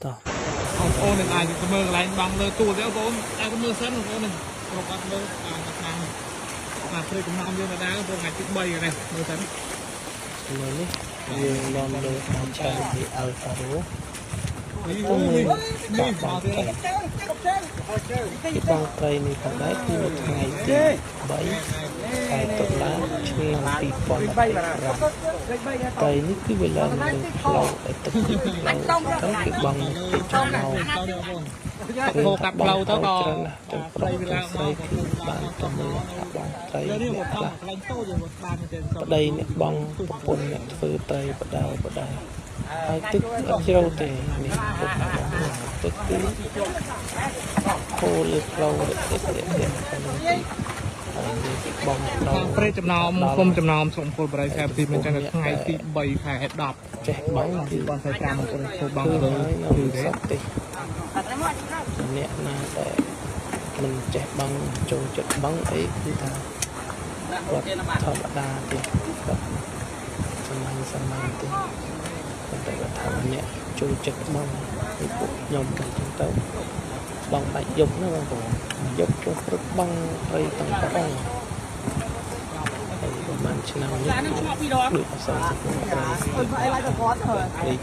តោះបងប្អូននឹងអាចទៅមើលកន្លែងបងលើទូទៅបងប្អូនអាចទៅមើលសិនបងប្អូននឹងរកអត់មើលតាមឆ្នាំព្រៃកំណំយើងដល់ព្រោះថ្ងៃទី3ហ្នឹងមើលសិនមើលនេះយើងនាំលើតាមឆានពីអល់ហ្វារ៉ូនេះបងត្រីមកទៀតបងត្រីនេះផងដែរគឺនៅថ្ងៃទី3ខែតុលាឆ្នាំ2025ត្រីនេះគឺវាឡើងលើផ្លូវទឹកទៅគឺបងទីចំណោមហូរកាត់ផ្លូវទៅក៏ចំប្រៃវាឡើងមកគឺបានទៅមើលថាបងត្រីនេះខ្លះប្តីអ្នកបងប្រពន្ធអ្នកធ្វើត្រីបដៅហើយទឹកអត់ជ្រៅទេនេះទឹកគឺហូរលើផ្លូវទឹកហើយបងព្រៃចំណោមគុំចំណោមសុំពលបរិយខែប្រទីមានចឹងថ្ងៃទី3ខែ10ចេះបងគឺបងខែ5មកពលបងគឺសត្វទេអ្នកណាដែលមិនចេះបងចូលចិត្តបងអីគឺថាគាត់ធម្មតាទេគាត់សាមញ្ញទេតែគាត់ថាអ្នកចូលចិត្តបងពីពួកខ្ញុំតែចឹងទៅបងបាច់យប់ណាបងប្អូនយប់ចុះព្រឹកបងត្រីទាំងប្រងហើយប្រហែលឆ្នាំនេះដូចអសរសង្គមត្រី